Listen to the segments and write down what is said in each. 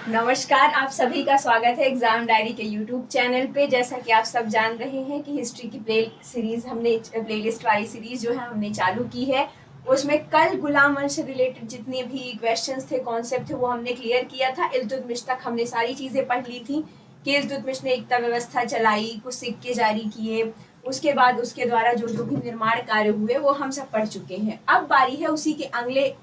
नमस्कार, आप सभी का स्वागत है एग्जाम डायरी के यूट्यूब चैनल पे। जैसा कि आप सब जान रहे हैं कि हिस्ट्री की प्लेलिस्ट वाली सीरीज जो है हमने चालू की है। उसमें कल गुलाम वंश से रिलेटेड जितने भी क्वेश्चंस थे, कॉन्सेप्ट थे, वो हमने क्लियर किया था। इल्तुतमिश तक हमने सारी चीजें पढ़ ली थी कि इल्तुतमिश ने एकता व्यवस्था चलाई, कुछ सिक्के जारी किए, उसके बाद उसके द्वारा जो जो भी निर्माण कार्य हुए वो हम सब पढ़ चुके हैं। अब बारी है उसी के अगले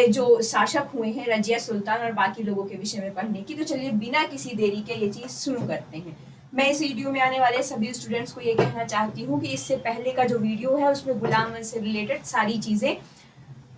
जो शासक हुए हैं, रजिया सुल्तान और बाकी लोगों के विषय में पढ़ने की। तो चलिए बिना किसी देरी के ये चीज शुरू करते हैं। मैं इस वीडियो में आने वाले सभी स्टूडेंट्स को ये कहना चाहती हूँ कि इससे पहले का जो वीडियो है उसमें गुलाम वंश से रिलेटेड सारी चीजें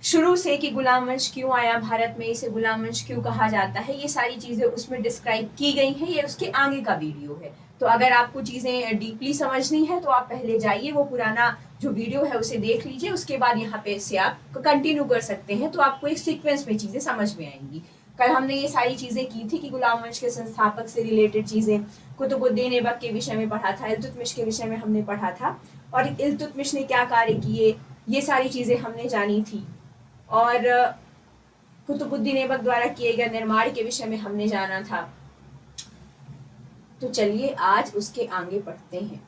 शुरू से, कि गुलाम वंश क्यों आया भारत में, इसे गुलाम वंश क्यों कहा जाता है, ये सारी चीजें उसमें डिस्क्राइब की गई हैं। ये उसके आगे का वीडियो है। तो अगर आपको चीजें डीपली समझनी है तो आप पहले जाइए, वो पुराना जो वीडियो है उसे देख लीजिए, उसके बाद यहाँ पे से आप कंटिन्यू कर सकते हैं। तो आपको एक सीक्वेंस में चीजें समझ में आएंगी। कल हमने ये सारी चीजें की थी कि गुलाम वंश के संस्थापक से रिलेटेड चीजें, कुतुबुद्दीन ऐबक के विषय में पढ़ा था, इल्तुतमिश के विषय में हमने पढ़ा था, और इल्तुतमिश ने क्या कार्य किए, ये सारी चीजें हमने जानी थी। और कुतुबुद्दीन ऐबक द्वारा किए गए निर्माण के विषय में हमने जाना था। तो चलिए आज उसके आगे पढ़ते हैं।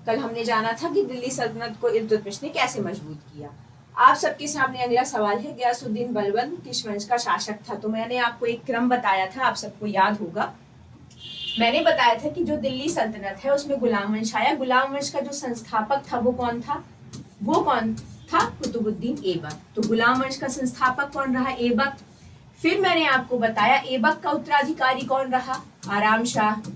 कल हमने जाना था कि दिल्ली सल्तनत को इल्तुतमिश ने कैसे मजबूत किया। आप सबके सामने अगला सवाल है, गयासुद्दीन बलबन किस वंश का शासक था। तो मैंने आपको एक क्रम बताया था, आप सबको याद होगा। मैंने बताया था कि जो दिल्ली सल्तनत है उसमें गुलाम वंश आया। गुलाम वंश का जो संस्थापक था वो कौन था? कुतुबुद्दीन ऐबक। तो गुलाम वंश का संस्थापक कौन रहा? ऐबक। फिर मैंने आपको बताया ऐबक का उत्तराधिकारी कौन रहा? आराम शाह।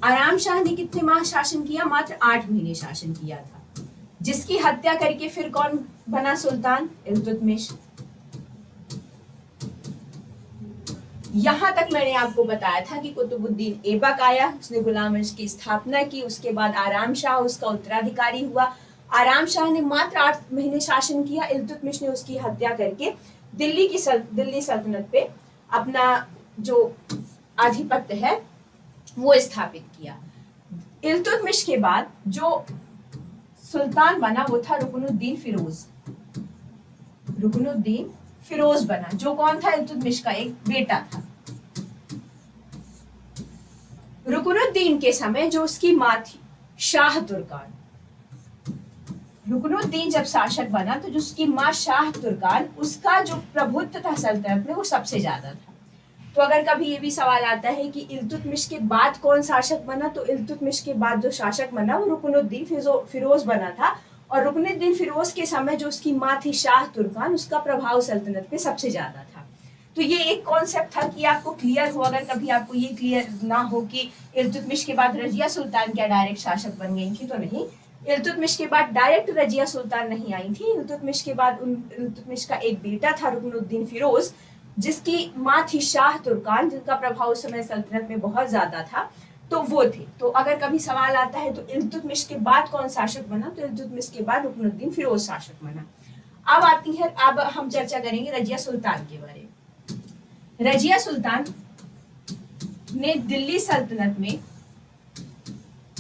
आराम शाह ने कितने माह शासन किया? मात्र 8 महीने शासन किया था, जिसकी हत्या करके फिर कौन बना सुल्तान? इल्तुतमिश। यहाँ तक मैंने आपको बताया था कि कुतुबुद्दीन ऐबक आया, उसने गुलाम वंश की स्थापना की, उसके बाद आराम शाह उसका उत्तराधिकारी हुआ। आराम शाह ने मात्र 8 महीने शासन किया, इल्तुतमिश ने उसकी हत्या करके दिल्ली सल्तनत पे अपना जो आधिपत्य है वो स्थापित किया। इल्तुतमिश के बाद जो सुल्तान बना वो था रुकनुद्दीन फिरोज। रुकनुद्दीन फिरोज बना, जो कौन था? इल्तुतमिश का एक बेटा था। रुकनुद्दीन के समय जो उसकी मां थी शाह तुर्कान, रुकनुद्दीन जब शासक बना तो जो उसकी मां शाह तुर्कान, उसका जो प्रभुत्व था सल्तनत में वो सबसे ज्यादा था। तो अगर कभी ये भी सवाल आता है कि इल्तुतमिश के बाद कौन शासक बना, तो इल्तुतमिश के बाद जो शासक बना वो रुकनुद्दीन फिरोज बना था। और रुकनुद्दीन फिरोज के समय जो उसकी मां थी शाह तुर्कान, उसका प्रभाव सल्तनत पे सबसे ज्यादा था। तो ये एक कॉन्सेप्ट था कि आपको क्लियर हो। अगर कभी आपको ये क्लियर ना हो कि इल्तुतमिश के बाद रजिया सुल्तान क्या डायरेक्ट शासक बन गई थी, तो नहीं, इल्तुतमिश के बाद डायरेक्ट रजिया सुल्तान नहीं आई थी। इल्तुतमिश के बाद इल्तुतमिश का एक बेटा था रुकनुद्दीन फिरोज, जिसकी मां थी शाह तुर्कान, जिनका प्रभाव उस समय सल्तनत में बहुत ज्यादा था, तो वो थे। तो अगर कभी सवाल आता है तो इल्तुतमिश के बाद कौन शासक बना, तो इल्तुतमिश के बाद रुकनुद्दीन फिरोज शासक बना। अब हम चर्चा करेंगे रजिया सुल्तान के बारे में। रजिया सुल्तान ने दिल्ली सल्तनत में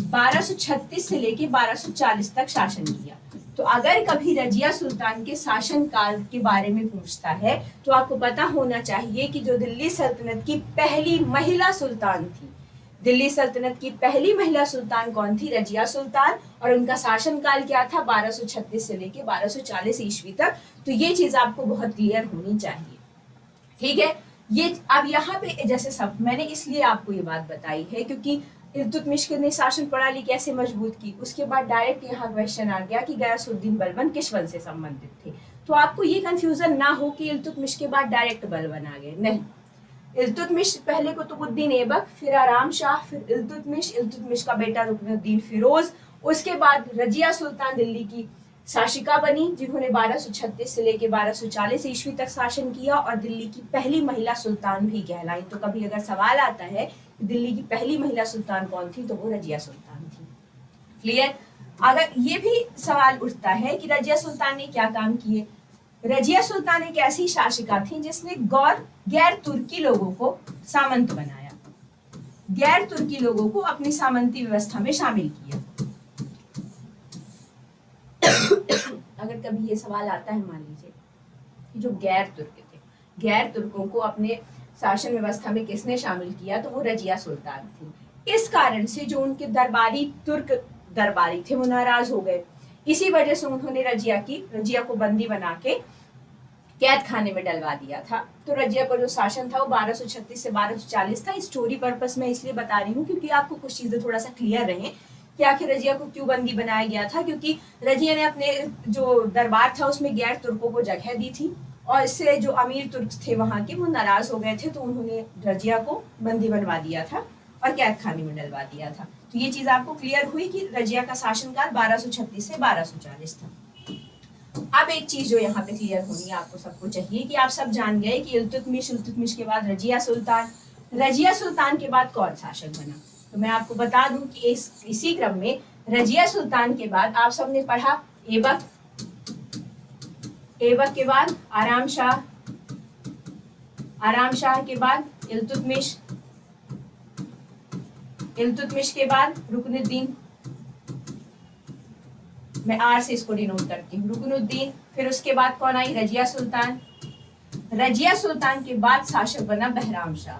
1236 से लेके 1240 तक शासन किया। तो अगर कभी रजिया सुल्तान के शासन काल के बारे में पूछता है तो आपको पता होना चाहिए कि जो दिल्ली सल्तनत की पहली महिला सुल्तान थी, दिल्ली सल्तनत की पहली महिला सुल्तान कौन थी? रजिया सुल्तान। और उनका शासन काल क्या था? 1236 से लेके 1240 ईस्वी तक। तो ये चीज आपको बहुत क्लियर होनी चाहिए, ठीक है। ये अब यहाँ पे जैसे सब मैंने इसलिए आपको ये बात बताई है क्योंकि इल्तुतमिश ने शासन प्रणाली कैसे मजबूत की, उसके बाद डायरेक्ट यहाँ क्वेश्चन आ गया कि गयासुद्दीन बलबन किस वंश से संबंधित थे। तो आपको ये कंफ्यूजन ना हो कि इल्तुतमिश के बाद डायरेक्ट बलबन आ गए, नहीं। इल्तुतमिश पहले कुतुबुद्दीन ऐबक, फिर आराम शाह, फिर इल्तुतमिश का बेटा रुकनुद्दीन फिरोज, उसके बाद रजिया सुल्तान दिल्ली की शासिका बनी, जिन्होंने 1236 से लेकर 1240 ईस्वी तक शासन किया और दिल्ली की पहली महिला सुल्तान भी कहलाई। तो कभी अगर सवाल आता है कि दिल्ली की पहली महिला सुल्तान कौन थी, तो वो रजिया सुल्तान थी। क्लियर? अगर ये भी सवाल उठता है कि रजिया सुल्तान ने क्या काम किए, रजिया सुल्तान एक ऐसी शासिका थी जिसने गैर तुर्की लोगों को सामंत बनाया, गैर तुर्की लोगों को अपनी सामंती व्यवस्था में शामिल किया। अगर कभी ये सवाल आता है, मान लीजिए कि जो गैर तुर्क थे, गैर तुर्कों को अपने शासन व्यवस्था में किसने शामिल किया, तो वो रजिया सुल्तान थी। इस कारण से जो उनके तुर्क दरबारी थे वो नाराज हो गए। इसी वजह से उन्होंने रजिया को बंदी बना के कैद खाने में डलवा दिया था। तो रजिया का जो शासन था वो 1236 से 1240 था। स्टोरी पर्पस में इसलिए बता रही हूँ क्योंकि आपको कुछ चीजें थोड़ा सा क्लियर रहे कि आखिर रजिया को क्यों बंदी बनाया गया था। क्योंकि रजिया ने अपने जो दरबार था उसमें गैर तुर्कों को जगह दी थी और इससे जो अमीर तुर्क थे वहां के वो नाराज हो गए थे, तो उन्होंने रजिया को बंदी बनवा दिया था और कैद खाने में डलवा दिया था। तो ये चीज आपको क्लियर हुई कि रजिया का शासनकाल 1236 से 1240 था। अब एक चीज जो यहाँ पे क्लियर होनी है आपको सबको चाहिए कि आप सब जान गए कि इल्तुतमिश के बाद रजिया सुल्तान के बाद कौन शासक बना। तो मैं आपको बता दूं कि इसी क्रम में रजिया सुल्तान के बाद आप सबने पढ़ा ऐबक के बाद आराम शाह के बाद इल्तुतमिश के बाद रुकनुद्दीन, मैं आर से इसको डिनोट करती हूँ, रुकनुद्दीन। फिर उसके बाद कौन आई, रजिया सुल्तान के बाद शासक बना बहराम शाह।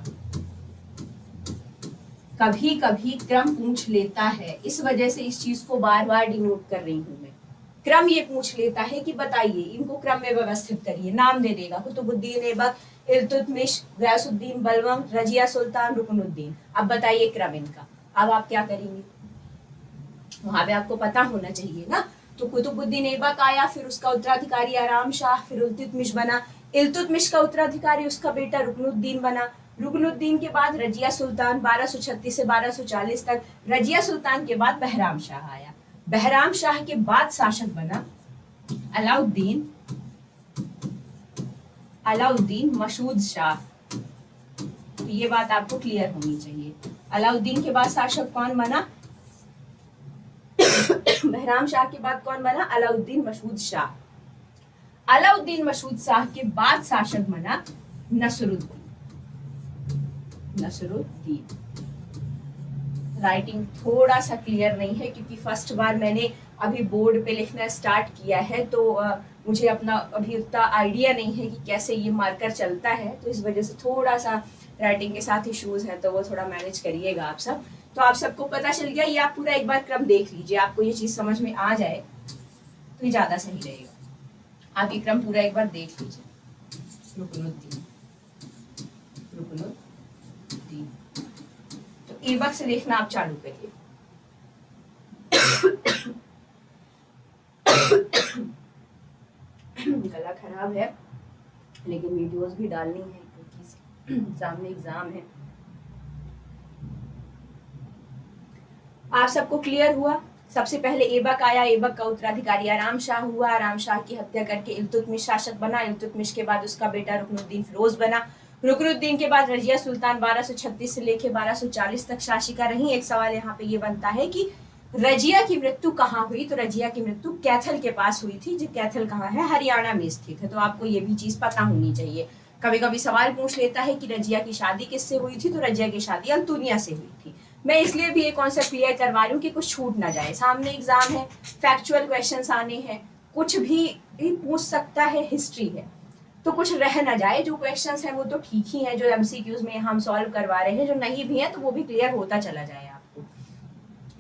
कभी कभी क्रम पूछ लेता है, इस वजह से इस चीज को बार बार डिनोट कर रही हूं मैं। क्रम ये पूछ लेता है कि बताइए, इनको क्रम में व्यवस्थित करिए, नाम दे देगा कुतुबुद्दीन ऐबक, इल्तुतमिश, गयासुद्दीन बलबन, रजिया सुल्तान, रुकनुद्दीन। अब बताइए क्रम इनका। अब आप क्या करेंगे, वहां पे आपको पता होना चाहिए ना। तो कुतुबुद्दीन ऐबक आया, फिर उसका उत्तराधिकारी आराम शाह, फिर इल्तुतमिश बना, इल्तुतमिश का उत्तराधिकारी उसका बेटा रुकनुद्दीन बना, रुकनुद्दीन के बाद रजिया सुल्तान 1236 से 1240 तक, रजिया सुल्तान के बाद बहराम शाह आया, बहराम शाह के बाद शासक बना अलाउद्दीन मशहूद शाह। तो ये बात आपको क्लियर होनी चाहिए। अलाउद्दीन के बाद शासक कौन बना, बहराम शाह के बाद कौन बना, अलाउद्दीन मशहूद शाह। अलाउद्दीन मशहूद शाह के बाद शासक बना नसरुद्दीन। राइटिंग थोड़ा सा क्लियर नहीं है क्योंकि फर्स्ट बार मैंने अभी बोर्ड पे लिखना स्टार्ट किया है, तो मुझे अपना अभी उतना आइडिया नहीं है कि कैसे ये मार्कर चलता है, तो इस वजह से थोड़ा सा राइटिंग के साथ इश्यूज हैं, तो वो थोड़ा मैनेज करिएगा आप सब। तो आप सबको पता चल गया, ये आप पूरा एक बार क्रम देख लीजिए, आपको ये चीज समझ में आ जाए तो ये ज्यादा सही रहेगा। आप ये क्रम पूरा एक बार देख लीजिए। रुकनुद्दीन, तो ऐबक से देखना आप चालू करिए। गला खराब है लेकिन वीडियोस भी डालनी है क्योंकि सामने एग्जाम है। आप सबको क्लियर हुआ। सबसे पहले ऐबक आया, ऐबक का उत्तराधिकारी आराम शाह हुआ, आराम शाह की हत्या करके इल्तुतमिश शासक बना, इल्तुतमिश के बाद उसका बेटा रुकनुद्दीन फिरोज बना, रुकनुद्दीन के बाद रजिया सुल्तान 1236 से लेके 1240 तक शासिका रही। एक सवाल यहाँ पे ये बनता है कि रजिया की मृत्यु कहाँ हुई, तो रजिया की मृत्यु कैथल के पास हुई थी, जो कैथल कहाँ है, हरियाणा में स्थित है। तो आपको ये भी चीज पता होनी चाहिए। कभी कभी सवाल पूछ लेता है कि रजिया की शादी किससे हुई थी, तो रजिया की शादी अल्तुनिया से हुई थी। मैं इसलिए भी ये कॉन्सेप्ट क्लियर करवा रही हूँ कि कुछ छूट ना जाए। सामने एग्जाम है, फैक्चुअल क्वेश्चंस आने हैं, कुछ भी पूछ सकता है, हिस्ट्री है, तो कुछ रह ना जाए। जो क्वेश्चंस हैं वो तो ठीक ही हैं, जो एमसीक्यूज में हम सॉल्व करवा रहे हैं, जो नहीं भी है तो वो भी क्लियर होता चला जाए आपको।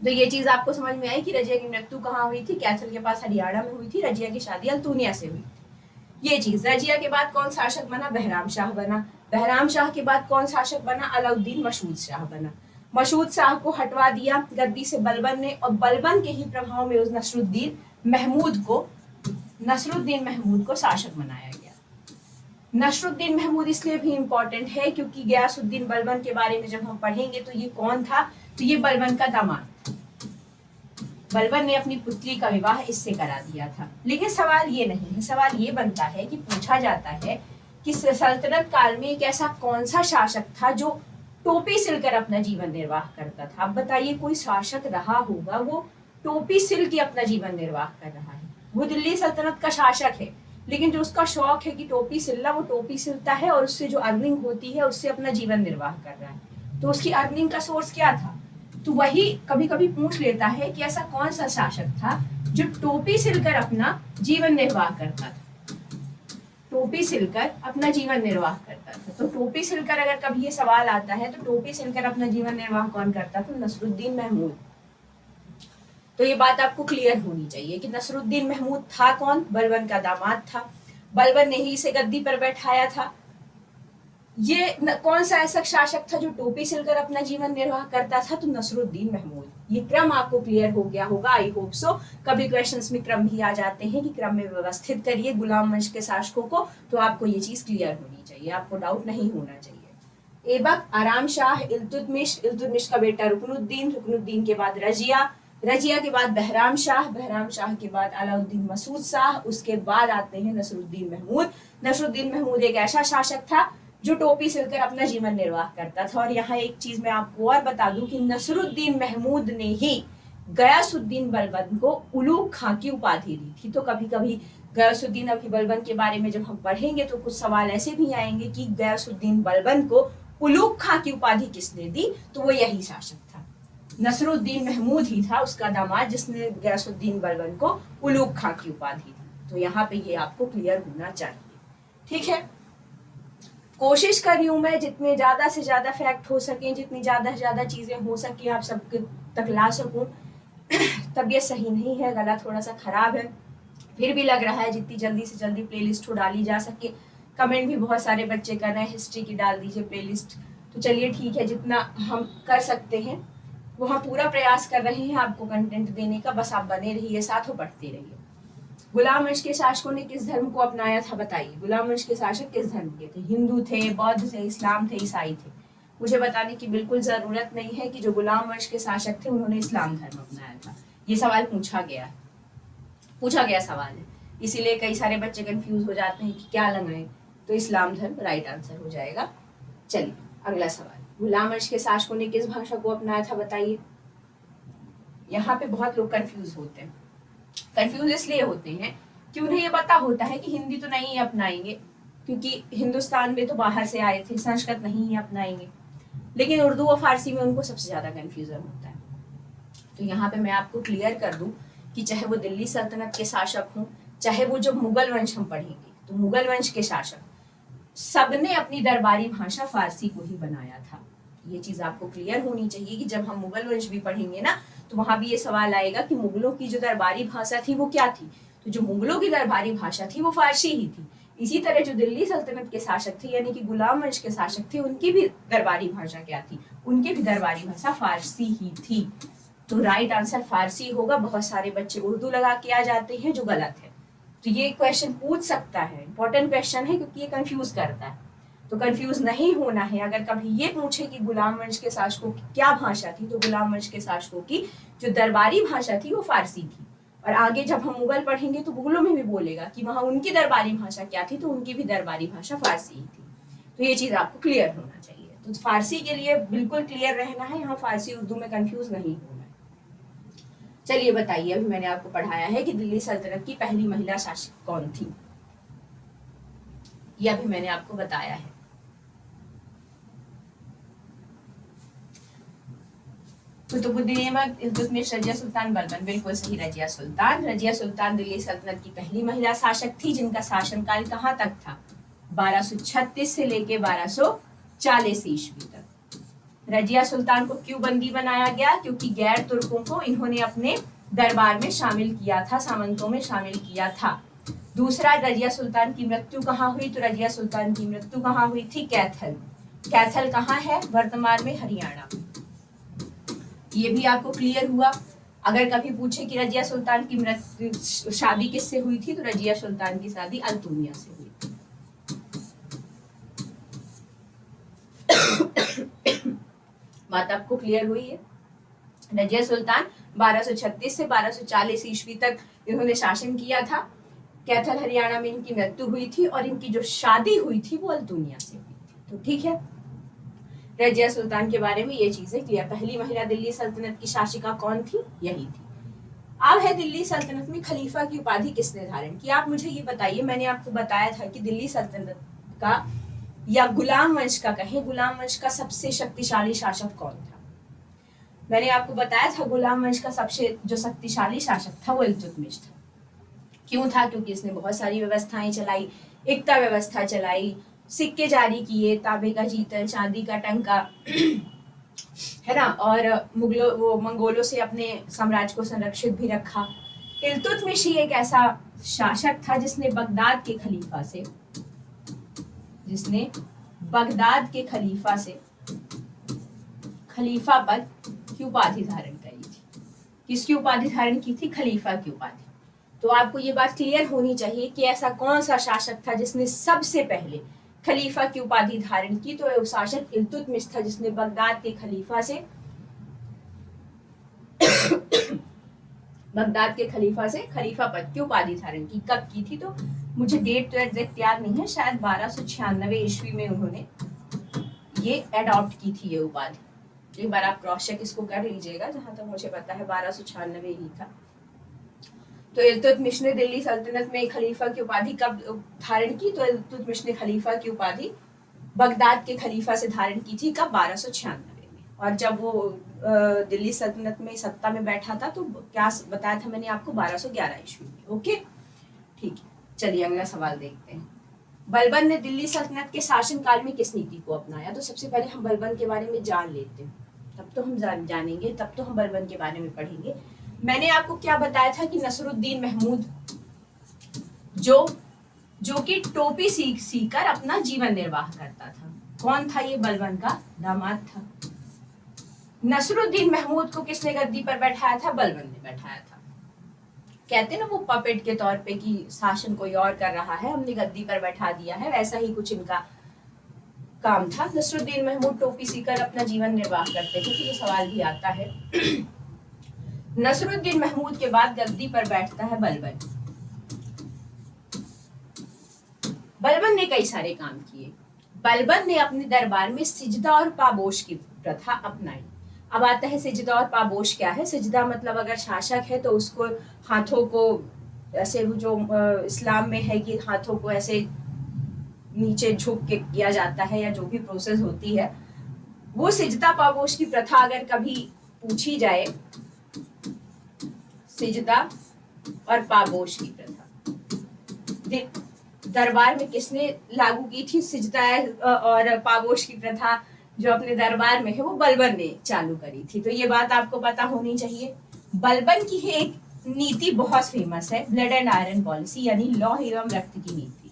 तो ये चीज आपको समझ में आई कि रजिया की मृत्यु कहाँ हुई थी, कैथल के पास हरियाणा में हुई थी, रजिया की शादी अल्तुनिया से हुई थी। ये चीज। रजिया के बाद कौन शासक बना, बहराम शाह बना। बहराम शाह के बाद कौन शासक बना, अलाउद्दीन मशहूद शाह बना। मशहूद शाह को हटवा दिया गद्दी से बलबन ने, और बलबन के ही प्रभाव में उस नसरुद्दीन महमूद को शासक बनाया गया। नसरुद्दीन महमूद इसलिए भी इम्पोर्टेंट है क्योंकि गयासुद्दीन बलबन के बारे में जब हम पढ़ेंगे तो ये कौन था, तो ये बलबन का दामाद था। बलबन ने अपनी पुत्री का विवाह इससे करा दिया था। लेकिन सवाल ये नहीं है, सवाल ये बनता है कि पूछा जाता है कि सल्तनत काल में एक ऐसा कौन सा शासक था जो टोपी सिलकर अपना जीवन निर्वाह करता था। अब बताइए, कोई शासक रहा होगा वो टोपी सिल के अपना जीवन निर्वाह कर रहा है। वो दिल्ली सल्तनत का शासक है, लेकिन जो उसका शौक है कि टोपी सिलना, वो टोपी सिलता है और उससे जो अर्निंग होती है उससे अपना जीवन निर्वाह कर रहा है। तो उसकी अर्निंग का सोर्स क्या था, तो वही कभी कभी पूछ लेता है कि ऐसा कौन सा शासक था जो टोपी सिलकर अपना जीवन निर्वाह करता था। टोपी सिलकर अपना जीवन निर्वाह करता था। तो टोपी सिलकर अगर कभी ये सवाल आता है तो टोपी सिलकर अपना जीवन निर्वाह कौन करता था? नसरुद्दीन महमूद। तो ये बात आपको क्लियर होनी चाहिए कि नसरुद्दीन महमूद था कौन? बलबन का दामाद था, बलबन ने ही इसे गद्दी पर बैठाया था। ये कौन सा ऐसा शासक था जो टोपी सिलकर अपना जीवन निर्वाह करता था? तो नसरुद्दीन महमूद। ये क्रम आपको क्लियर हो गया होगा, आई होप सो। कभी क्वेश्चंस में क्रम भी आ जाते हैं कि क्रम में व्यवस्थित करिए गुलाम वंश के शासकों को, तो आपको ये चीज क्लियर होनी चाहिए, आपको डाउट नहीं होना चाहिए। ऐबक, आराम शाह, इल्तुतमिश, इल्तुतमिश का बेटा रुकनुद्दीन, रुकनुद्दीन के बाद रजिया, रजिया के बाद बहराम शाह, बहराम शाह के बाद अलाउद्दीन मसूद शाह, उसके बाद आते हैं नसरुद्दीन महमूद। नसरुद्दीन महमूद एक ऐसा शासक था जो टोपी सिलकर अपना जीवन निर्वाह करता था। और यहाँ एक चीज मैं आपको और बता दूं कि नसरुद्दीन महमूद ने ही गयासुद्दीन बलबन को उलूग खां की उपाधि दी थी। तो कभी कभी गयासुद्दीन अभी बलबन के बारे में जब हम पढ़ेंगे तो कुछ सवाल ऐसे भी आएंगे कि गयासुद्दीन बलबन को उलूग खां की उपाधि किसने दी? तो वो यही शासक था, नसरुद्दीन महमूद ही था उसका दामाद जिसने गयासुद्दीन बलबन को उलूग खां की उपाधि दी। तो यहाँ पे ये आपको क्लियर होना चाहिए, ठीक है। कोशिश कर रही हूँ मैं जितने ज्यादा से ज्यादा फैक्ट हो सके, जितनी ज्यादा से ज्यादा चीजें हो सके आप सबके तक ला सकूं। तबीयत सही नहीं है, गला थोड़ा सा खराब है, फिर भी लग रहा है जितनी जल्दी से जल्दी प्लेलिस्ट डाली जा सके। कमेंट भी बहुत सारे बच्चे कर रहे हैं हिस्ट्री की डाल दीजिए प्लेलिस्ट, तो चलिए ठीक है, जितना हम कर सकते हैं वो हम पूरा प्रयास कर रहे हैं आपको कंटेंट देने का। बस आप बने रहिए साथ और पढ़ते रहिए। गुलाम वंश के शासकों ने किस धर्म को अपनाया था? बताइए, गुलाम वंश के शासक किस धर्म के थे? हिंदू थे, बौद्ध थे, इस्लाम थे, ईसाई थे? मुझे बताने की बिल्कुल जरूरत नहीं है कि जो गुलाम वंश के शासक थे उन्होंने इस्लाम धर्म अपनाया था। ये सवाल पूछा गया सवाल है, इसीलिए कई सारे बच्चे कंफ्यूज हो जाते हैं कि क्या लगाएं। तो इस्लाम धर्म राइट आंसर हो जाएगा। चलिए अगला सवाल, गुलाम वंश के शासकों ने किस भाषा को अपनाया था? बताइए। यहाँ पे बहुत लोग कंफ्यूज होते हैं। कंफ्यूज इसलिए होते हैं कि उन्हें ये पता होता है कि हिंदी तो नहीं अपनाएंगे क्योंकि हिंदुस्तान में तो बाहर से आए थे, संस्कृत नहीं अपनाएंगे, लेकिन उर्दू और फारसी में उनको सबसे ज्यादा कंफ्यूजन होता है। तो यहाँ पे मैं आपको क्लियर कर दूं कि चाहे वो दिल्ली सल्तनत के शासक हों, चाहे वो जो मुगल वंश हम पढ़ेंगे, तो मुगल वंश के शासक सबने अपनी दरबारी भाषा फारसी को ही बनाया था। ये चीज आपको क्लियर होनी चाहिए कि जब हम मुगल वंश भी पढ़ेंगे ना तो वहां भी ये सवाल आएगा कि मुगलों की जो दरबारी भाषा थी वो क्या थी? तो जो मुगलों की दरबारी भाषा थी वो फारसी ही थी। इसी तरह जो दिल्ली सल्तनत के शासक थे यानी कि गुलाम वंश के शासक थे, उनकी भी दरबारी भाषा क्या थी? उनकी भी दरबारी भाषा फारसी ही थी। तो राइट आंसर फारसी होगा। बहुत सारे बच्चे उर्दू लगा के आ जाते हैं जो गलत है। तो ये क्वेश्चन पूछ सकता है, इंपॉर्टेंट क्वेश्चन है क्योंकि ये कंफ्यूज करता है। तो कंफ्यूज नहीं होना है। अगर कभी ये पूछे कि गुलाम वंश के शासकों की क्या भाषा थी, तो गुलाम वंश के शासकों की जो दरबारी भाषा थी वो फारसी थी। और आगे जब हम मुगल पढ़ेंगे तो मुगलों में भी बोलेगा कि वहां उनकी दरबारी भाषा क्या थी, तो उनकी भी दरबारी भाषा फारसी ही थी। तो ये चीज आपको क्लियर होना चाहिए। तो फारसी के लिए बिल्कुल क्लियर रहना है, यहाँ फारसी उर्दू में कंफ्यूज नहीं होना है। चलिए बताइए, अभी मैंने आपको पढ़ाया है कि दिल्ली सल्तनत की पहली महिला शासक कौन थी, यह अभी मैंने आपको बताया है। कुतुबुद्दीन ऐबक, इल्तुतमिश, रजिया सुल्तान बलबन। बिल्कुल सही, रजिया सुल्तान। रजिया सुल्तान दिल्ली सल्तनत की पहली महिला शासक थी जिनका शासनकाल कहाँ तक था? 1236 से लेके 1240 ईस्वी तक। रजिया सुल्तान को क्यों बंदी बनाया गया? क्योंकि गैर तुर्कों को इन्होंने अपने दरबार में शामिल किया था, सामंतों में शामिल किया था। दूसरा, रजिया सुल्तान की मृत्यु कहाँ हुई? तो रजिया सुल्तान की मृत्यु कहाँ हुई थी? कैथल। कैथल कहाँ है? वर्तमान में हरियाणा। ये भी आपको क्लियर हुआ। अगर कभी पूछे कि रजिया सुल्तान की मृत्यु शादी किससे हुई थी, तो रजिया सुल्तान की शादी अल्तुनिया से हुई थी। बात आपको क्लियर हुई है? रजिया सुल्तान 1236 से 1240 ईस्वी तक इन्होंने शासन किया था। कैथल हरियाणा में इनकी मृत्यु हुई थी और इनकी जो शादी हुई थी वो अल्तुनिया से हुई थी। तो ठीक है, रजिया सुल्तान के बारे में ये चीजें क्लियर। पहली महिला दिल्ली सल्तनत की शासिका कौन थी? यही थी। अब है दिल्ली सल्तनत में खलीफा की उपाधि किसने धारण की? आप मुझे ये बताइए। मैंने आपको बताया था कि दिल्ली सल्तनत का या गुलाम वंश का कहें, गुलाम वंश का सबसे शक्तिशाली शासक कौन था? मैंने आपको बताया था गुलाम वंश का सबसे जो शक्तिशाली शासक था वो इल्तुतमिश था। क्यों था? क्योंकि इसने बहुत सारी व्यवस्थाएं चलाई। एकता व्यवस्था चलाई, सिक्के जारी किए, तांबे का जीतल, चांदी का टंका, है ना, और मंगोलों से अपने साम्राज्य को संरक्षित भी रखा। इल्तुतमिश ही एक ऐसा शासक था जिसने बगदाद के खलीफा से खलीफा पद की उपाधि धारण करी थी। किसकी उपाधि धारण की थी? खलीफा की उपाधि। तो आपको ये बात क्लियर होनी चाहिए कि ऐसा कौन सा शासक था जिसने सबसे पहले खलीफा की उपाधि धारण की। तो वो शासक इल्तुतमिश था जिसने बगदाद के खलीफा से खलीफा पद की उपाधि धारण की। कब की थी? तो मुझे डेट तो एग्जैक्ट याद नहीं है, शायद 1296 ईस्वी में उन्होंने ये अडॉप्ट की थी ये उपाधि। एक बार आप क्रॉस चेक इसको कर लीजिएगा, जहां तक मुझे पता है 1296 ही था। तो इल्तुतमिश ने दिल्ली सल्तनत में खलीफा की उपाधि कब धारण की? तो इल्तुतमिश ने खलीफा की उपाधि बगदाद के खलीफा से धारण की थी। कब? 1296 में। और जब वो दिल्ली सल्तनत में सत्ता में बैठा था तो क्या बताया था मैंने आपको? 1211 ईस्वी में। ओके, ठीक है, चलिए अगला सवाल देखते हैं। बलबन ने दिल्ली सल्तनत के शासन काल में किस नीति को अपनाया? तो सबसे पहले हम बलबन के बारे में जान लेते हैं, तब तो हम जानेंगे, तब तो हम बलबन के बारे में पढ़ेंगे। मैंने आपको क्या बताया था कि नसरुद्दीन महमूद जो कि टोपी सीखकर अपना जीवन निर्वाह करता था। कौन था ये? बलबन का दामाद था। नसरुद्दीन महमूद को किसने गद्दी पर बैठाया था? बलबन ने बैठाया था। कहते हैं ना वो पपेट के तौर पे कि शासन कोई और कर रहा है, हमने गद्दी पर बैठा दिया है, वैसा ही कुछ इनका काम था। नसरुद्दीन महमूद टोपी सीखकर अपना जीवन निर्वाह करते थे। तो ये सवाल भी आता है। नसरुद्दीन महमूद के बाद गद्दी पर बैठता है बलबन। बलबन ने कई सारे काम किए। बलबन ने अपने दरबार में सिजदा और पाबोश की प्रथा अपनाई। अब आता है सिजदा और पाबोश क्या है? सिजदा मतलब अगर शासक है तो उसको हाथों को ऐसे, जो इस्लाम में है कि हाथों को ऐसे नीचे झुक के किया जाता है, या जो भी प्रोसेस होती है वो सिजदा पाबोश की प्रथा अगर कभी पूछी जाए, सिजदा और पाबोश की प्रथा दरबार में किसने लागू की थी? सिजदा और पाबोश की प्रथा जो अपने दरबार में है वो बलबन ने चालू करी थी। तो ये बात आपको पता होनी चाहिए। बलबन की है एक नीति बहुत फेमस है, ब्लड एंड आयरन पॉलिसी, यानी लौ एवं रक्त की नीति।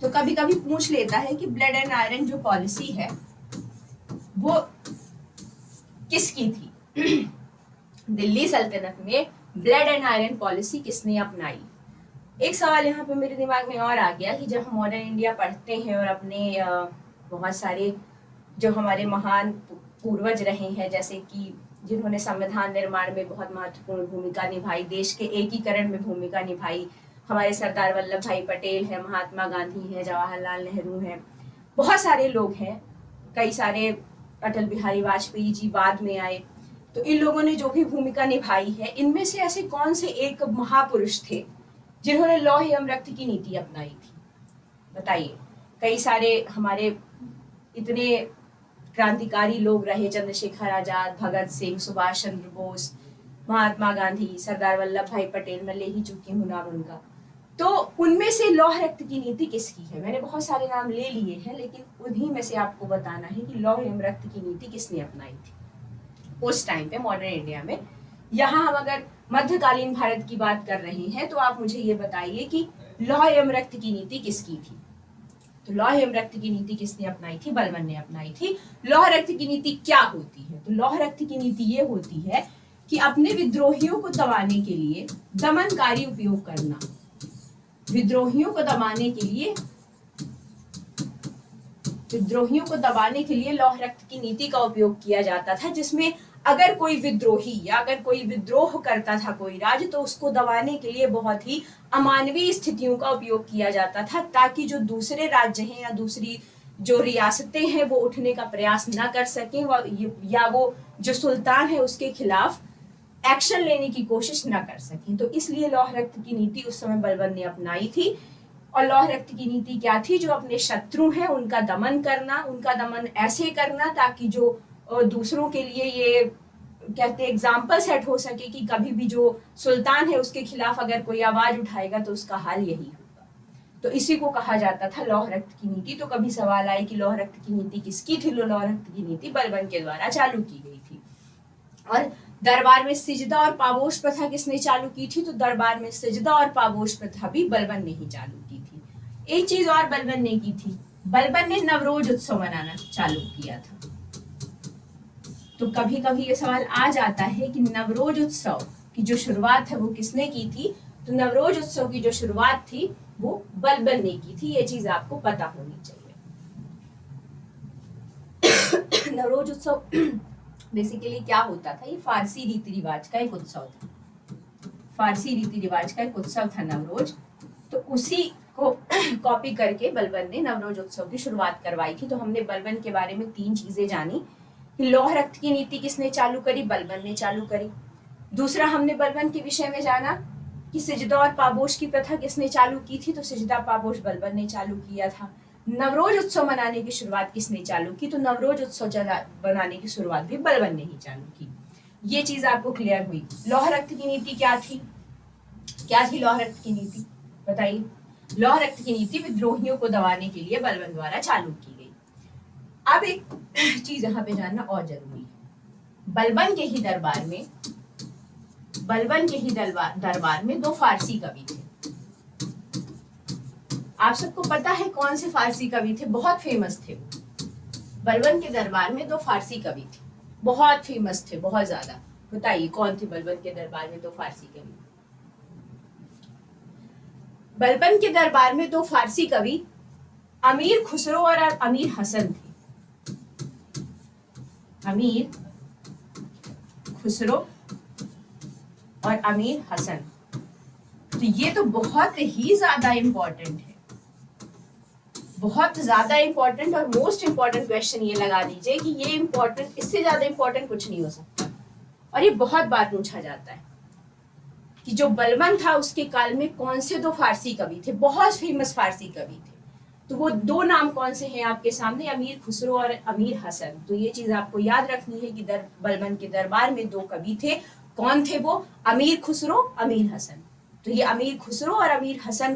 तो कभी कभी पूछ लेता है कि ब्लड एंड आयरन जो पॉलिसी है वो किसकी थी? दिल्ली सल्तनत में ब्लड एंड आयरन पॉलिसी किसने अपनाई? एक सवाल यहाँ पे मेरे दिमाग में और आ गया कि जब हम मॉडर्न इंडिया पढ़ते हैं और अपने बहुत सारे जो हमारे महान पूर्वज रहे हैं, जैसे कि जिन्होंने संविधान निर्माण में बहुत महत्वपूर्ण भूमिका निभाई, देश के एकीकरण में भूमिका निभाई, हमारे सरदार वल्लभ भाई पटेल है, महात्मा गांधी है, जवाहरलाल नेहरू हैं, बहुत सारे लोग हैं, कई सारे, अटल बिहारी वाजपेयी जी बाद में आए। तो इन लोगों ने जो भी भूमिका निभाई है, इनमें से ऐसे कौन से एक महापुरुष थे जिन्होंने लौह एवं रक्त की नीति अपनाई थी? बताइए। कई सारे हमारे इतने क्रांतिकारी लोग रहे, चंद्रशेखर आजाद, भगत सिंह, सुभाष चंद्र बोस, महात्मा गांधी, सरदार वल्लभ भाई पटेल, मैं ले ही चुकी हूँ नाम उनका। तो उनमें से लौह रक्त की नीति किसकी है? मैंने बहुत सारे नाम ले लिए हैं, लेकिन उन्हीं में से आपको बताना है कि लौह एवं रक्त की नीति किसने अपनाई थी उस टाइम पे मॉडर्न इंडिया में। यहाँ हम अगर मध्यकालीन भारत की बात कर रहे हैं तो आप मुझे ये बताइए कि लौह एवं रक्त की नीति किसकी थी? तो लौह एवं रक्त की नीति किसने अपनाई थी? बलबन ने अपनाई थी। लौह रक्त की नीति क्या होती है? तो लौह रक्त की नीति ये होती है कि अपने विद्रोहियों को दबाने के लिए दमनकारी उपयोग करना। विद्रोहियों को दबाने के लिए लौह रक्त की नीति का उपयोग किया जाता था, जिसमें अगर कोई विद्रोही या अगर कोई विद्रोह करता था कोई राज्य, तो उसको दबाने के लिए बहुत ही अमानवीय स्थितियों का उपयोग किया जाता था, ताकि जो दूसरे राज्य हैं या दूसरी जो रियासतें हैं वो उठने का प्रयास ना कर सकें, या वो जो सुल्तान है उसके खिलाफ एक्शन लेने की कोशिश ना कर सकें। तो इसलिए लौह रक्त की नीति उस समय बलबन ने अपनाई थी। और लौह रक्त की नीति क्या थी? जो अपने शत्रु हैं उनका दमन करना, उनका दमन ऐसे करना ताकि जो दूसरों के लिए ये कहते हैं एग्जाम्पल सेट हो सके कि कभी भी जो सुल्तान है उसके खिलाफ अगर कोई आवाज उठाएगा तो उसका हाल यही होगा। तो इसी को कहा जाता था लौह रक्त की नीति। तो कभी सवाल आए कि लौह रक्त की नीति किसकी थी? लौह रक्त की नीति बलबन के द्वारा चालू की गई थी। और दरबार में सिजदा और पाबोश प्रथा किसने चालू की थी? तो दरबार में सिजदा और पाबोश प्रथा भी बलबन ने ही चालू की थी। एक चीज और बलबन ने की थी, बलबन ने नवरोज उत्सव मनाना चालू किया था। तो कभी कभी ये सवाल आ जाता है कि नवरोज उत्सव की जो शुरुआत है वो किसने की थी? तो नवरोज उत्सव की जो शुरुआत थी वो बलबन ने की थी। ये चीज आपको पता होनी चाहिए। नवरोज उत्सव बेसिकली क्या होता था? ये फारसी रीति रिवाज का एक उत्सव था। फारसी रीति रिवाज का एक उत्सव था नवरोज। तो उसी को कॉपी करके बलबन ने नवरोज उत्सव की शुरुआत करवाई थी। तो हमने बलबन के बारे में 3 चीजें जानी कि लौह रक्त की नीति किसने चालू करी? बलबन ने चालू करी। दूसरा, हमने बलबन के विषय में जाना कि सिजदा और पाबोश की प्रथा किसने चालू की थी? तो सिजदा पाबोश बलबन ने चालू किया था। नवरोज उत्सव मनाने की शुरुआत किसने चालू की? तो नवरोज उत्सव बनाने की शुरुआत भी बलबन ने ही चालू की। ये चीज आपको क्लियर हुई। लौह रक्त की नीति क्या थी? क्या थी लौह रक्त की नीति? बताइए। लौह रक्त की नीति विद्रोहियों को दबाने के लिए बलबन द्वारा चालू की गई। अब एक चीज यहाँ पे जानना और जरूरी है। बलबन के ही दरबार में 2 फारसी कवि थे। आप सबको पता है कौन से फारसी कवि थे? बहुत फेमस थे वो। बलबन के दरबार में 2 फारसी कवि थे, बहुत फेमस थे, बहुत ज्यादा। बताइए कौन थे बलबन के दरबार में 2 फारसी कवि? बलबन के दरबार में 2 फारसी कवि अमीर खुसरो और अमीर हसन थे। अमीर खुसरो और अमीर हसन। तो ये तो बहुत ही ज्यादा इंपॉर्टेंट है, बहुत ज्यादा इंपॉर्टेंट। और मोस्ट इंपॉर्टेंट क्वेश्चन ये लगा दीजिए कि ये इंपॉर्टेंट, इससे ज्यादा इंपॉर्टेंट कुछ नहीं हो सकता। और ये बहुत बार पूछा जाता है कि जो बलबन था उसके काल में कौन से 2 फारसी कवि थे? बहुत फेमस फारसी कवि थे। तो वो 2 नाम कौन से हैं आपके सामने? अमीर खुसरो और अमीर हसन। तो ये चीज आपको याद रखनी है कि बलबन के दरबार में 2 कवि थे। कौन थे वो? अमीर खुसरो, अमीर हसन। तो ये अमीर खुसरो और अमीर हसन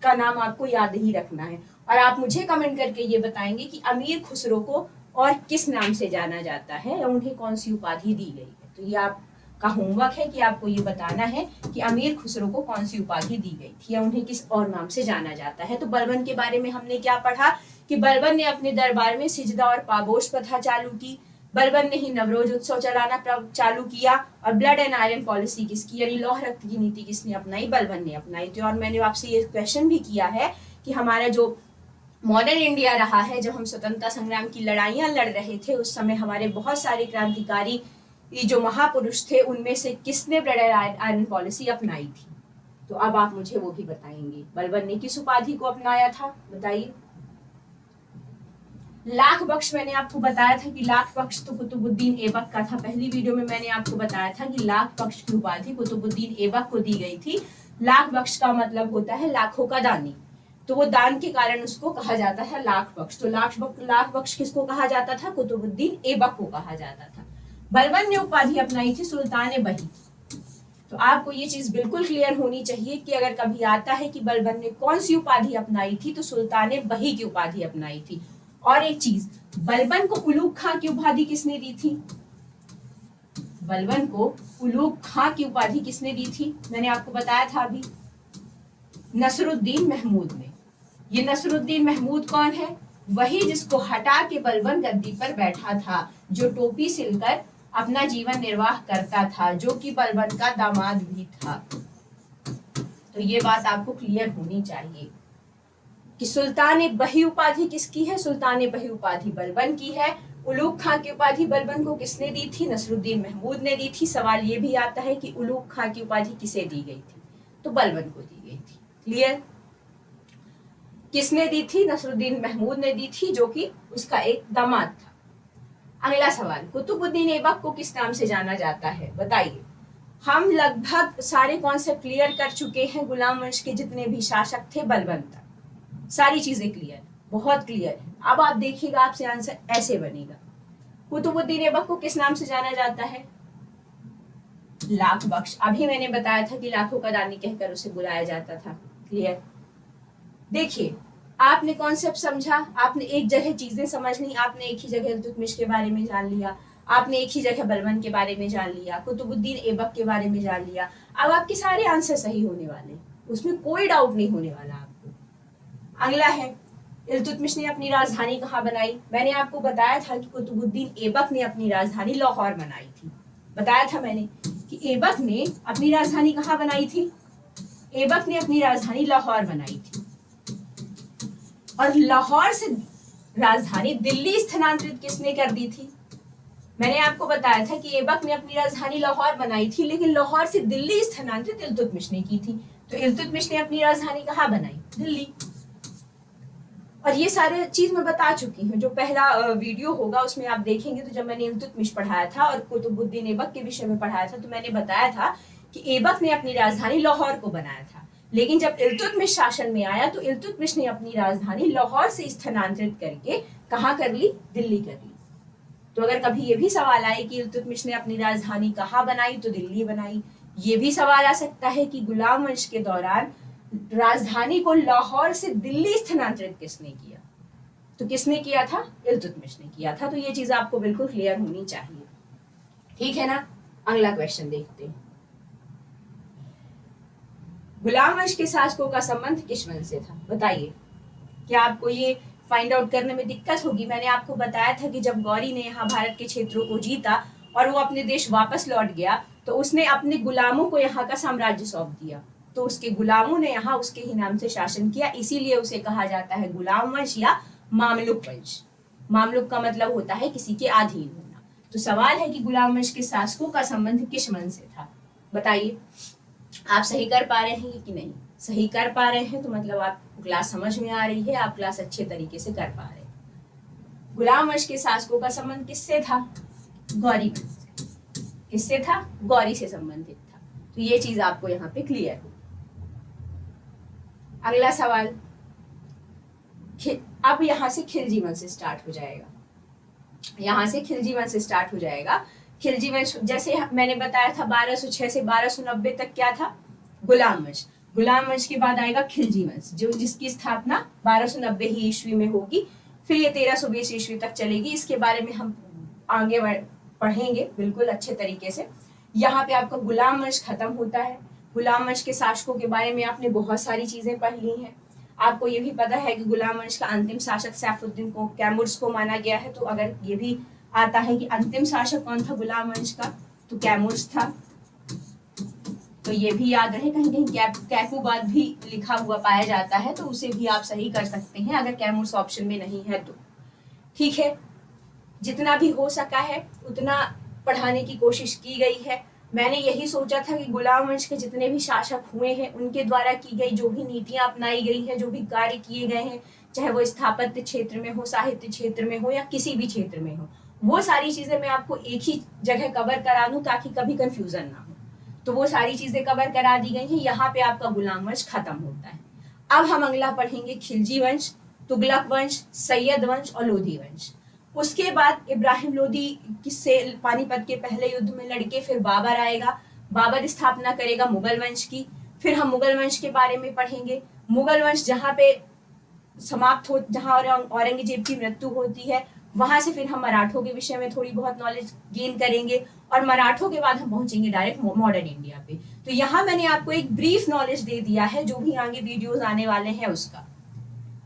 का नाम आपको याद ही रखना है। और आप मुझे कमेंट करके ये बताएंगे कि अमीर खुसरो को और किस नाम से जाना जाता है या उन्हें कौन सी उपाधि दी गई है। तो ये आपका होमवर्क है कि आपको ये बताना है कि अमीर खुसरो को कौन सी उपाधि दी गई थी या उन्हें किस और नाम से जाना जाता है। तो बलबन के बारे में हमने क्या पढ़ा कि बलबन ने अपने दरबार में सिजदा और पाबोश प्रथा चालू की। बलबन ने ही नवरोज उत्सव चलाना चालू किया। और ब्लड एंड आयरन पॉलिसी किसकी, यानी लौह रक्त की नीति किसने अपनाई? बलबन ने अपनाई थी। और मैंने आपसे ये क्वेश्चन भी किया है कि हमारा जो मॉडर्न इंडिया रहा है, जब हम स्वतंत्रता संग्राम की लड़ाइयां लड़ रहे थे, उस समय हमारे बहुत सारे क्रांतिकारी जो महापुरुष थे, उनमें से किसने ब्लड एंड आयरन पॉलिसी अपनाई थी? तो अब आप मुझे वो भी बताएंगे। बलबन ने किस उपाधि को अपनाया था? बताइए। लाख बख्श, मैंने आपको बताया था कि लाख बख्श तो कुतुबुद्दीन ऐबक का था। पहली वीडियो में मैंने आपको बताया था कि लाख बख्श की उपाधि कुतुबुद्दीन ऐबक को दी गई थी। लाख बख्श का मतलब होता है लाखों का दानी। तो वो दान के कारण उसको कहा जाता है लाख बख्श। तो लाख बख्श किसको कहा जाता था? कुतुबुद्दीन ऐबक को कहा जाता था। बलबन ने उपाधि अपनाई थी सुल्तान बही। तो आपको ये चीज बिल्कुल क्लियर होनी चाहिए कि अगर कभी आता है कि बलबन ने कौन सी उपाधि अपनाई थी, तो सुल्तान बही की उपाधि अपनाई थी। और एक चीज, बलबन को उलूग खां की उपाधि किसने दी थी? बलबन को उलूग खां की उपाधि किसने दी थी? मैंने आपको बताया था अभी, नसरुद्दीन महमूद ने। ये नसरुद्दीन महमूद कौन है? वही जिसको हटा के बलबन गद्दी पर बैठा था, जो टोपी सिलकर अपना जीवन निर्वाह करता था, जो कि बलबन का दामाद भी था। तो ये बात आपको क्लियर होनी चाहिए कि सुल्तान बही उपाधि किसकी है? सुल्तान बही उपाधि बलबन की है। उलूग खां की उपाधि बलबन को किसने दी थी? नसरुद्दीन महमूद ने दी थी। सवाल ये भी आता है कि उलूग खां की उपाधि किसे दी गई थी? तो बलबन को दी गई थी। क्लियर? किसने दी थी? नसरुद्दीन महमूद ने दी थी, जो कि उसका एक दामाद था। अगला सवाल, कुतुबुद्दीन ऐबक को किस नाम से जाना जाता है? बताइए। हम लगभग सारे कॉन्सेप्ट क्लियर कर चुके हैं। गुलाम वंश के जितने भी शासक थे बलबन तक, सारी चीजें क्लियर, बहुत क्लियर है। अब आप देखिएगा, आपसे आंसर ऐसे बनेगा। कुतुबुद्दीन ऐबक को किस नाम से जाना जाता है? लाख बख्श। अभी मैंने बताया था कि लाखों का दानी कहकर उसे बुलाया जाता था। क्लियर? देखिए, आपने कॉन्सेप्ट समझा, आपने एक जगह चीजें समझ ली, आपने एक ही जगह इल्तुतमिश के बारे में जान लिया, आपने एक ही जगह बलबन के बारे में जान लिया, कुतुबुद्दीन ऐबक के बारे में जान लिया। अब आपके सारे आंसर सही होने वाले, उसमें कोई डाउट नहीं होने वाला आपको। अगला है, इल्तुतमिश ने अपनी राजधानी कहाँ बनाई? मैंने आपको बताया था कि कुतुबुद्दीन ऐबक ने अपनी राजधानी लाहौर बनाई थी। बताया था मैंने कि ऐबक ने अपनी राजधानी कहाँ बनाई थी? ऐबक ने अपनी राजधानी लाहौर बनाई थी, और लाहौर से राजधानी दिल्ली स्थानांतरित किसने कर दी थी? मैंने आपको बताया था कि ऐबक ने अपनी राजधानी लाहौर बनाई थी, लेकिन लाहौर से दिल्ली स्थानांतरित इल्तुतमिश ने की थी। तो इल्तुतमिश ने अपनी राजधानी कहाँ बनाई? दिल्ली। और ये सारे चीज मैं बता चुकी हूँ, जो पहला वीडियो होगा उसमें आप देखेंगे तो जब मैंने इल्तुतमिश पढ़ाया था और कुतुबुद्दीन ऐबक के विषय में पढ़ाया था तो मैंने बताया था कि ऐबक ने अपनी राजधानी लाहौर को बनाया था, लेकिन जब इल्तुतमिश शासन में आया तो इल्तुतमिश ने अपनी राजधानी लाहौर से स्थानांतरित करके कहाँ कर ली? दिल्ली कर ली। तो अगर कभी ये भी सवाल आए कि इल्तुतमिश ने अपनी राजधानी कहाँ बनाई, तो दिल्ली बनाई। ये भी सवाल आ सकता है कि गुलाम वंश के दौरान राजधानी को लाहौर से दिल्ली स्थानांतरित किसने किया? तो किसने किया था? इल्तुतमिश ने किया था। तो ये चीज आपको बिल्कुल क्लियर होनी चाहिए, ठीक है ना। अगला क्वेश्चन देखते हैं। गुलाम वंश के शासकों का संबंध किस वंश से था? बताइए, क्या आपको ये फाइंड आउट करने में दिक्कत होगी? मैंने आपको बताया था कि जब गौरी ने यहाँ भारत के क्षेत्रों को जीता और वो अपने देश वापस लौट गया तो उसने अपने गुलामों को यहाँ का साम्राज्य सौंप दिया, तो उसके गुलामों ने यहाँ उसके ही नाम से शासन किया, इसीलिए उसे कहा जाता है गुलाम वंश या मामलुक वंश। मामलुक का मतलब होता है किसी के अधीन होना। तो सवाल है कि गुलाम वंश के शासकों का संबंध किस वंश से था? बताइए, आप सही कर पा रहे हैं कि नहीं? सही कर पा रहे हैं तो मतलब आपको क्लास समझ में आ रही है, आप क्लास अच्छे तरीके से कर पा रहे हैं। गुलाम वंश के शासकों का संबंध किससे था? गौरी वंश से। किससे था? गौरी से संबंधित था। तो ये चीज आपको यहाँ पे क्लियर हो। अगला सवाल, अब यहाँ से खिलजी वंश स्टार्ट हो जाएगा। यहाँ से खिलजी वंश स्टार्ट हो जाएगा। खिलजी वंश जैसे मैंने बताया था 1206 से 1290 तक क्या था? गुलाम वंश। गुलाम वंश के बाद आएगा खिलजी वंश, जो जिसकी स्थापना 1290 ही ईस्वी में होगी, फिर ये 1320 ईस्वी तक चलेगी। इसके बारे में हम आगे पढ़ेंगे बिल्कुल अच्छे तरीके से। यहाँ पे आपका गुलाम वंश खत्म होता है। गुलाम वंश के शासकों के बारे में आपने बहुत सारी चीजें पढ़ ली हैं। आपको ये भी पता है कि गुलाम वंश का अंतिम शासक सैफुद्दीन को कैमुर्स को माना गया है। तो अगर ये भी आता है कि अंतिम शासक कौन था गुलाम वंश का, तो कैमुर्स था। तो ये भी याद रहे, कहीं कहीं कैफूबाद भी लिखा हुआ पाया जाता है, तो उसे भी आप सही कर सकते हैं अगर कैमुर्स ऑप्शन में नहीं है तो। ठीक है, जितना भी हो सका है उतना पढ़ाने की कोशिश की गई है। मैंने यही सोचा था कि गुलाम वंश के जितने भी शासक हुए हैं उनके द्वारा की गई जो भी नीतियां अपनाई गई हैं, जो भी कार्य किए गए हैं, चाहे वो स्थापत्य क्षेत्र में हो, साहित्य क्षेत्र में हो या किसी भी क्षेत्र में हो, वो सारी चीजें मैं आपको एक ही जगह कवर करा दूं ताकि कभी कंफ्यूजन ना हो। तो वो सारी चीजें कवर करा दी गई हैं। यहाँ पे आपका गुलाम वंश खत्म होता है। अब हम अगला पढ़ेंगे खिलजी वंश, तुगलक वंश, सैयद वंश और लोधी वंश। उसके बाद इब्राहिम लोधी किससे पानीपत के पहले युद्ध में लड़के, फिर बाबर आएगा, बाबर स्थापना करेगा मुगल वंश की। फिर हम मुगल वंश के बारे में पढ़ेंगे। मुगल वंश जहाँ पे समाप्त हो, जहाँ औरंगजेब की मृत्यु होती है, वहां से फिर हम मराठों के विषय में थोड़ी बहुत नॉलेज गेन करेंगे और मराठों के बाद हम पहुंचेंगे डायरेक्ट मॉडर्न इंडिया पे। तो यहाँ मैंने आपको एक ब्रीफ नॉलेज दे दिया है, जो भी आगे वीडियोस आने वाले हैं उसका।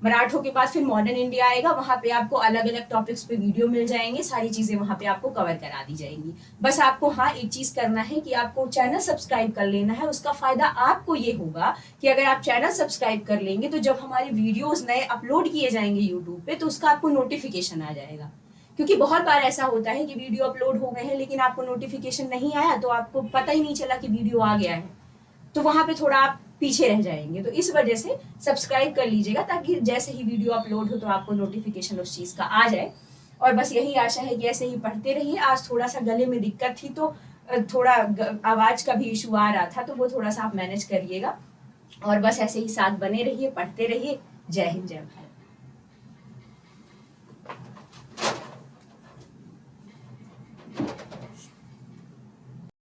मराठों के बाद फिर मॉडर्न इंडिया आएगा, वहां पे आपको अलग अलग टॉपिक्स पे वीडियो मिल जाएंगे, सारी चीजें वहां पे आपको कवर करा दी जाएंगी। बस आपको हाँ एक चीज करना है कि आपको चैनल सब्सक्राइब कर लेना है। उसका फायदा आपको ये होगा कि अगर आप चैनल सब्सक्राइब कर लेंगे तो जब हमारे वीडियोज नए अपलोड किए जाएंगे यूट्यूब पे तो उसका आपको नोटिफिकेशन आ जाएगा। क्योंकि बहुत बार ऐसा होता है कि वीडियो अपलोड हो गए हैं लेकिन आपको नोटिफिकेशन नहीं आया, तो आपको पता ही नहीं चला कि वीडियो आ गया है, तो वहां पे थोड़ा आप पीछे रह जाएंगे। तो इस वजह से सब्सक्राइब कर लीजिएगा ताकि जैसे ही वीडियो अपलोड हो तो आपको नोटिफिकेशन उस चीज का आ जाए। और बस यही आशा है कि ऐसे ही पढ़ते रहिए। आज थोड़ा सा गले में दिक्कत थी तो थोड़ा आवाज का भी इशू आ रहा था, तो वो थोड़ा सा आप मैनेज करिएगा। और बस ऐसे ही साथ बने रहिए, पढ़ते रहिए। जय हिंद, जय भारत।